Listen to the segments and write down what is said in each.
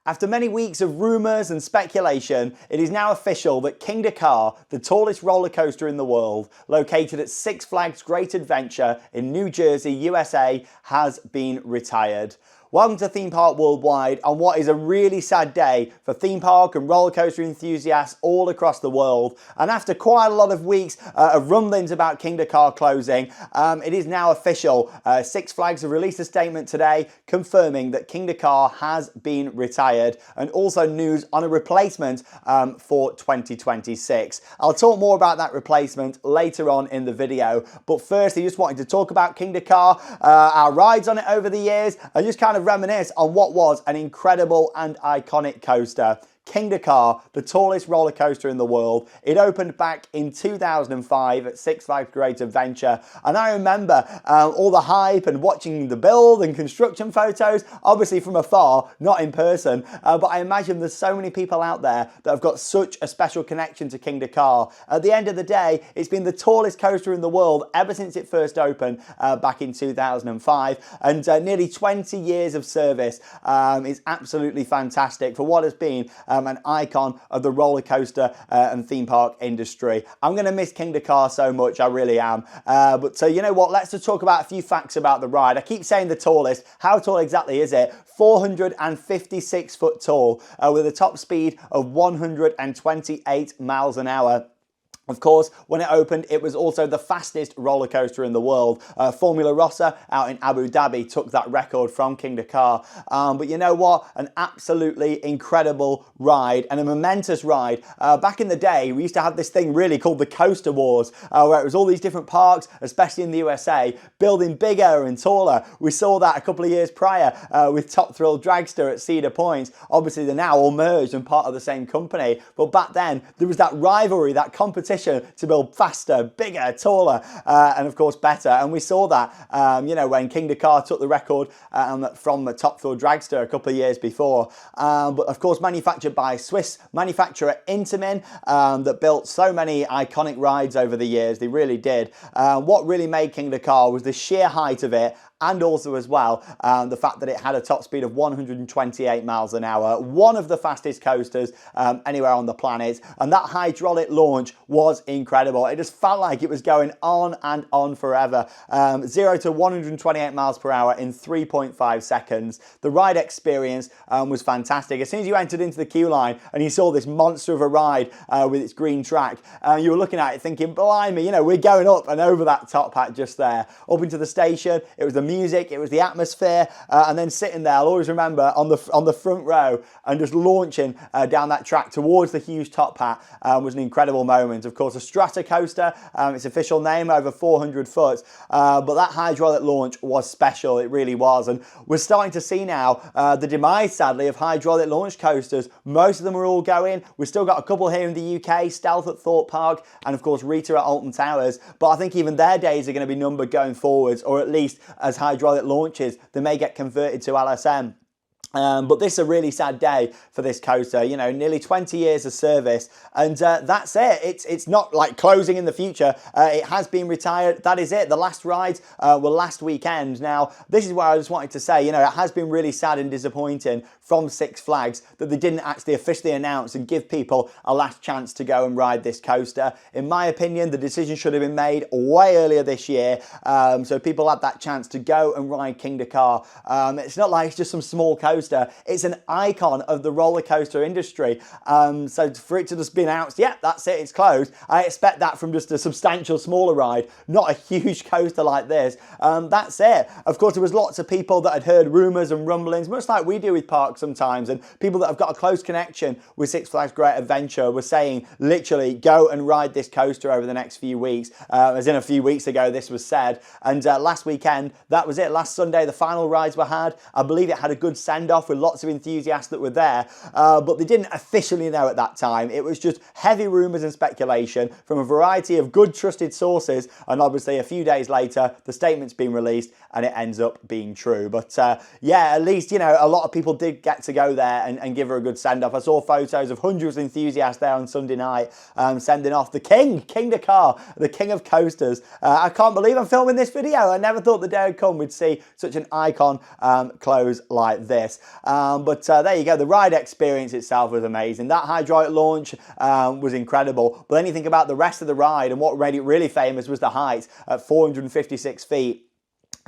After many weeks of rumours and speculation, it is now official that Kingda Ka, the tallest roller coaster in the world, located at Six Flags Great Adventure in New Jersey, USA, has been retired. Welcome to Theme Park Worldwide on what is a really sad day for theme park and roller coaster enthusiasts all across the world. And after quite a lot of weeks of rumblings about Kingda Ka closing, it is now official. Six Flags have released a statement today confirming that Kingda Ka has been retired, and also news on a replacement for 2026. I'll talk more about that replacement later on in the video, but first I just wanted to talk about Kingda Ka, our rides on it over the years, and just kind of reminisce on what was an incredible and iconic coaster. Kingda Ka, the tallest roller coaster in the world. It opened back in 2005 at Six Flags Great Adventure, and I remember all the hype and watching the build and construction photos, obviously from afar, not in person, but I imagine there's so many people out there that have got such a special connection to Kingda Ka. At the end of the day, it's been the tallest coaster in the world ever since it first opened back in 2005, and nearly 20 years of service is absolutely fantastic for what has been an icon of the roller coaster and theme park industry. I'm going to miss Kingda Ka so much, I really am. But you know what, let's just talk about a few facts about the ride. I keep saying the tallest. How tall exactly is it? 456 foot tall with a top speed of 128 miles an hour. Of course, when it opened, it was also the fastest roller coaster in the world. Formula Rossa out in Abu Dhabi took that record from Kingda Ka. But you know what? An absolutely incredible ride and a momentous ride. Back in the day, we used to have this thing really called the Coaster Wars, where it was all these different parks, especially in the USA, building bigger and taller. We saw that a couple of years prior with Top Thrill Dragster at Cedar Point. Obviously, they're now all merged and part of the same company. But back then, there was that rivalry, that competition to build faster, bigger, taller, and of course better. And we saw that, you know, when Kingda Ka took the record from the Top Thrill Dragster a couple of years before. But of course, manufactured by Swiss manufacturer Intamin, that built so many iconic rides over the years. They really did. What really made Kingda Ka was the sheer height of it, and also as well the fact that it had a top speed of 128 miles an hour, one of the fastest coasters anywhere on the planet, and that hydraulic launch was incredible. It just felt like it was going on and on forever. 0 to 128 miles per hour in 3.5 seconds. The ride experience was fantastic. As soon as you entered into the queue line and you saw this monster of a ride with its green track, you were looking at it thinking, blimey, you know, we're going up and over that top hat just there. Up into the station, it was the music, it was the atmosphere, and then sitting there, I'll always remember on the front row and just launching down that track towards the huge top hat was an incredible moment. Of course, a strata coaster, its official name, over 400 foot, but that hydraulic launch was special, it really was. And we're starting to see now the demise, sadly, of hydraulic launch coasters. Most of them are all going. We've still got a couple here in the UK, Stealth at Thorpe Park, and of course Rita at Alton Towers, but I think even their days are going to be numbered going forwards, or at least as hydraulic launches, they may get converted to LSM. But this is a really sad day for this coaster, you know, nearly 20 years of service, and that's it. It's not like closing in the future. It has been retired. That is it. The last rides were last weekend. Now, this is where I just wanted to say, you know, it has been really sad and disappointing from Six Flags that they didn't actually officially announce and give people a last chance to go and ride this coaster. In my opinion, the decision should have been made way earlier this year, so people had that chance to go and ride Kingda Ka. It's not like it's just some small coaster. It's an icon of the roller coaster industry. So for it to just be announced, yeah, that's it, it's closed, I expect that from just a substantial smaller ride, not a huge coaster like this. That's it. Of course, there was lots of people that had heard rumours and rumblings, much like we do with parks sometimes, and people that have got a close connection with Six Flags Great Adventure were saying, literally, go and ride this coaster over the next few weeks. As in a few weeks ago, this was said. And last weekend, that was it. Last Sunday, the final rides were had. I believe it had a good send-off with lots of enthusiasts that were there, but they didn't officially know at that time. It was just heavy rumours and speculation from a variety of good trusted sources, and obviously a few days later the statement's been released and it ends up being true. But yeah, at least, you know, a lot of people did get to go there and give her a good send-off. I saw photos of hundreds of enthusiasts there on Sunday night sending off the Kingda Ka, the king of coasters. I can't believe I'm filming this video. I never thought the day would come we'd see such an icon close like this. this. But there you go. The ride experience itself was amazing. That hydraulic launch was incredible. But then you think about the rest of the ride, and what made it really famous was the height at 456 feet.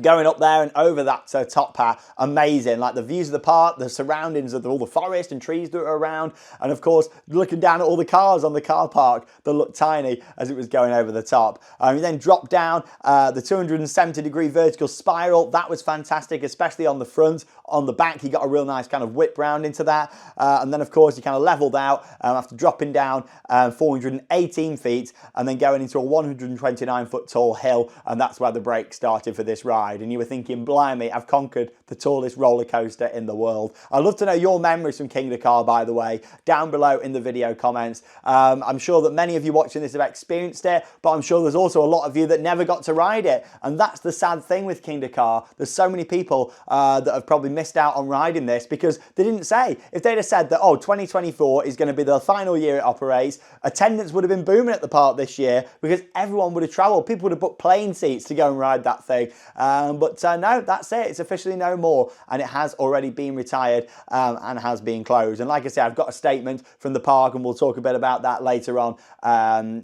Going up there and over that top part, amazing. Like the views of the park, the surroundings of all the forest and trees that are around, and of course looking down at all the cars on the car park that looked tiny as it was going over the top. You then dropped down the 270-degree vertical spiral. That was fantastic, especially on the front. On the back, you got a real nice kind of whip round into that, and then of course you kind of leveled out after dropping down 418 feet and then going into a 129-foot tall hill, and that's where the break started for this ride. And you were thinking, blimey, I've conquered the tallest roller coaster in the world. I'd love to know your memories from Kingda Ka, by the way, down below in the video comments. I'm sure that many of you watching this have experienced it, but I'm sure there's also a lot of you that never got to ride it. And that's the sad thing with Kingda Ka. There's so many people that have probably missed out on riding this because they didn't say. If they'd have said that, oh, 2024 is going to be the final year it operates, attendance would have been booming at the park this year because everyone would have travelled. People would have booked plane seats to go and ride that thing. But no, that's it. It's officially no more, and it has already been retired and has been closed. And like I said, I've got a statement from the park, and we'll talk a bit about that later on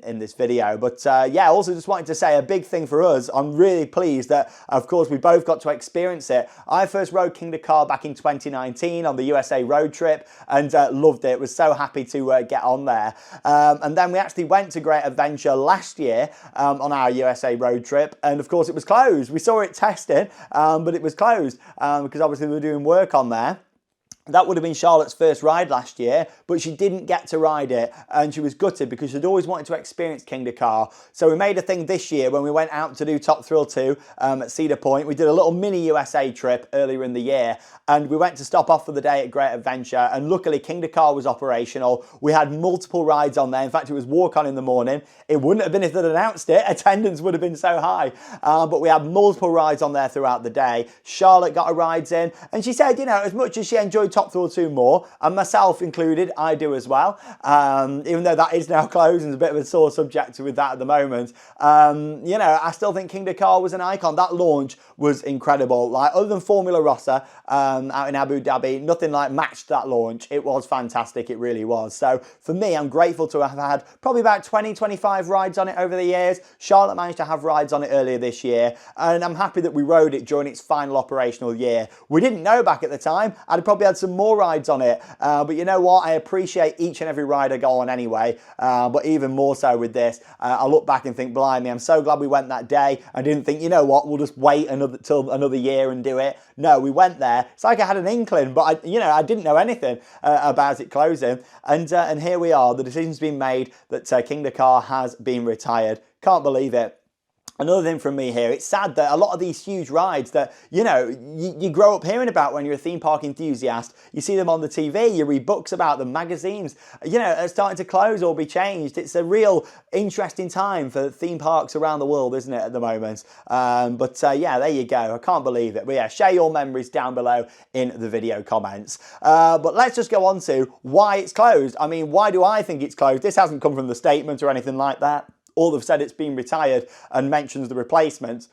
in this video. But yeah, also just wanted to say a big thing for us. I'm really pleased that, of course, we both got to experience it. I first rode Kingda Ka back in 2019 on the USA road trip and loved it. Was so happy to get on there. And then we actually went to Great Adventure last year on our USA road trip, and of course it was closed. We saw it testing, but it was closed because obviously we were doing work on there. That would have been Charlotte's first ride last year, but she didn't get to ride it, and she was gutted because she'd always wanted to experience Kingda Ka. So we made a thing this year when we went out to do Top Thrill 2 at Cedar Point. We did a little mini USA trip earlier in the year, and we went to stop off for the day at Great Adventure, and luckily Kingda Ka was operational. We had multiple rides on there. In fact, it was walk-on in the morning. It wouldn't have been if they'd announced it. Attendance would have been so high, but we had multiple rides on there throughout the day. Charlotte got her rides in, and she said, you know, as much as she enjoyed Top Thrill 2 more, and myself included, I do as well, even though that is now closed and there's a bit of a sore subject with that at the moment. You know, I still think Kingda Ka was an icon. That launch was incredible. Like, other than Formula Rossa out in Abu Dhabi, nothing like matched that launch. It was fantastic, it really was. So for me, I'm grateful to have had probably about 20-25 rides on it over the years. Charlotte managed to have rides on it earlier this year, and I'm happy that we rode it during its final operational year. We didn't know back at the time. I'd probably had some more rides on it, but you know what, I appreciate each and every ride I go on anyway, but even more so with this. I look back and think, blimey, I'm so glad we went that day. I didn't think, you know what, we'll just wait till another year and do it. No, we went there. It's like I had an inkling, but I didn't know anything about it closing, and here we are. The decision's been made that Kingda Ka has been retired. Can't believe it. Another thing from me here, it's sad that a lot of these huge rides that, you grow up hearing about when you're a theme park enthusiast, you see them on the TV, you read books about them, magazines, are starting to close or be changed. It's a real interesting time for theme parks around the world, isn't it, at the moment? Yeah, there you go. I can't believe it. But yeah, share your memories down below in the video comments. But let's just go on to why it's closed. I mean, why do I think it's closed? This hasn't come from the statement or anything like that. All they've said it's been retired and mentions the replacement,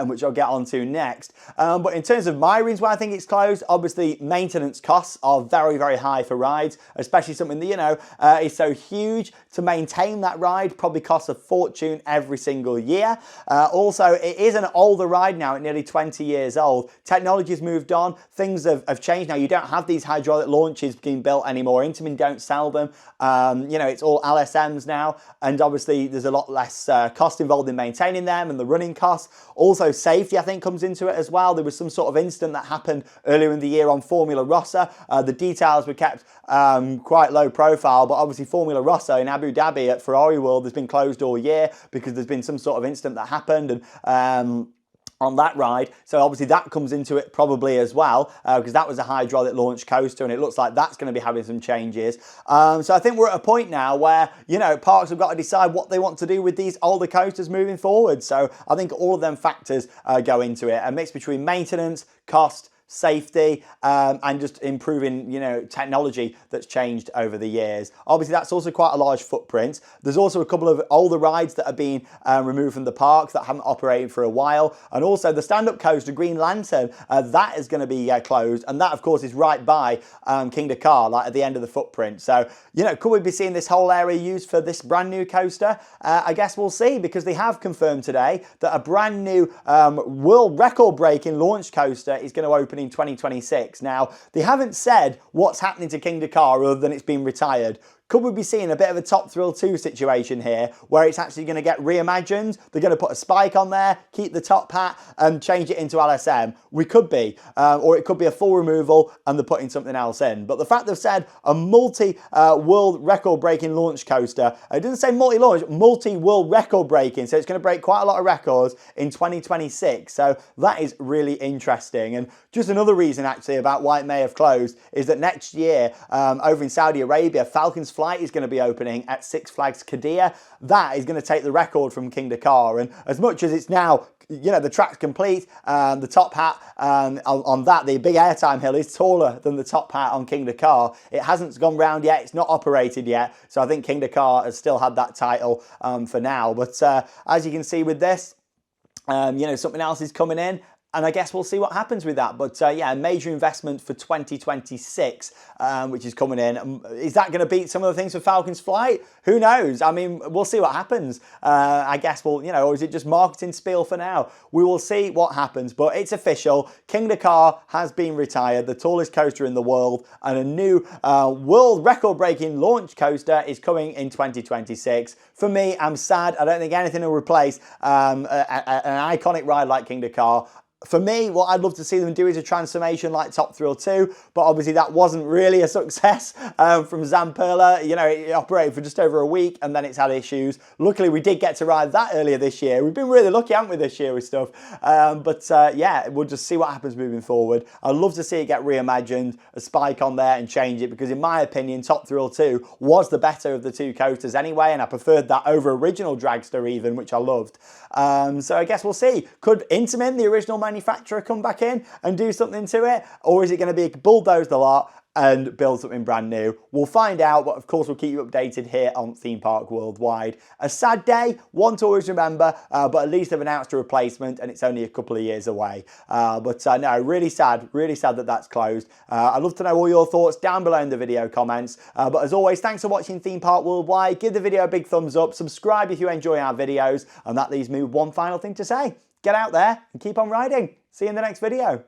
which I'll get onto next. But in terms of my reasons why I think it's closed, obviously maintenance costs are very, very high for rides, especially something that, is so huge. To maintain that ride probably costs a fortune every single year. Also, it is an older ride now, at nearly 20 years old. Technology's moved on, things have changed now. You don't have these hydraulic launches being built anymore. Intamin don't sell them. It's all LSMs now, and obviously there's a lot less cost involved in maintaining them and the running costs. Also, safety, I think, comes into it as well. There was some sort of incident that happened earlier in the year on Formula Rossa. The details were kept quite low profile, but obviously Formula Rossa in Abu Dhabi at Ferrari World has been closed all year because there's been some sort of incident that happened, and on that ride. So obviously that comes into it probably as well, because that was a hydraulic launch coaster, and it looks like that's going to be having some changes. So I think we're at a point now where, parks have got to decide what they want to do with these older coasters moving forward. So I think all of them factors go into it. A mix between maintenance, cost, safety, and just improving, technology that's changed over the years. Obviously, that's also quite a large footprint. There's also a couple of older rides that have been removed from the park that haven't operated for a while, and also the stand-up coaster Green Lantern, that is going to be closed, and that of course is right by Kingda Ka, like at the end of the footprint. So, could we be seeing this whole area used for this brand new coaster? I guess we'll see, because they have confirmed today that a brand new world record breaking launch coaster is going to open in 2026. Now, they haven't said what's happening to Kingda Ka other than it's been retired. Could we be seeing a bit of a Top Thrill 2 situation here, where it's actually going to get reimagined? They're going to put a spike on there, keep the top hat, and change it into LSM. We could be, or it could be a full removal and they're putting something else in. But the fact they've said a multi-world record-breaking launch coaster, it doesn't say multi-launch, multi-world record-breaking, so it's going to break quite a lot of records in 2026. So that is really interesting. And just another reason, actually, about why it may have closed is that next year, over in Saudi Arabia, Falcon's Flight is going to be opening at Six Flags Qiddiya. That is going to take the record from Kingda Ka, and as much as it's now, the track's complete, the top hat on that, the big airtime hill is taller than the top hat on Kingda Ka. It hasn't gone round yet, it's not operated yet, so I think Kingda Ka has still had that title for now. But as you can see with this, something else is coming in, and I guess we'll see what happens with that. But yeah, a major investment for 2026, which is coming in. Is that going to beat some of the things for Falcon's Flight? Who knows? I mean, we'll see what happens. I guess we'll, or is it just marketing spiel for now? We will see what happens, but it's official. Kingda Ka has been retired, the tallest coaster in the world, and a new world record-breaking launch coaster is coming in 2026. For me, I'm sad. I don't think anything will replace an iconic ride like Kingda Ka. For me, what I'd love to see them do is a transformation like Top Thrill 2, but obviously that wasn't really a success from Zamperla. It operated for just over a week and then it's had issues. Luckily, we did get to ride that earlier this year. We've been really lucky, haven't we, this year with stuff? Yeah, we'll just see what happens moving forward. I'd love to see it get reimagined, a spike on there and change it, because in my opinion, Top Thrill 2 was the better of the two coasters anyway, and I preferred that over original Dragster even, which I loved. So I guess we'll see. Could Intamin, the original manufacturer, come back in and do something to it? Or is it going to be bulldozed a lot and build something brand new? We'll find out, but of course we'll keep you updated here on Theme Park Worldwide. A sad day, one to always remember, but at least they've announced a replacement and it's only a couple of years away. No, really sad that that's closed. I'd love to know all your thoughts down below in the video comments. But as always, thanks for watching Theme Park Worldwide. Give the video a big thumbs up, subscribe if you enjoy our videos, and that leaves me with one final thing to say. Get out there and keep on riding. See you in the next video.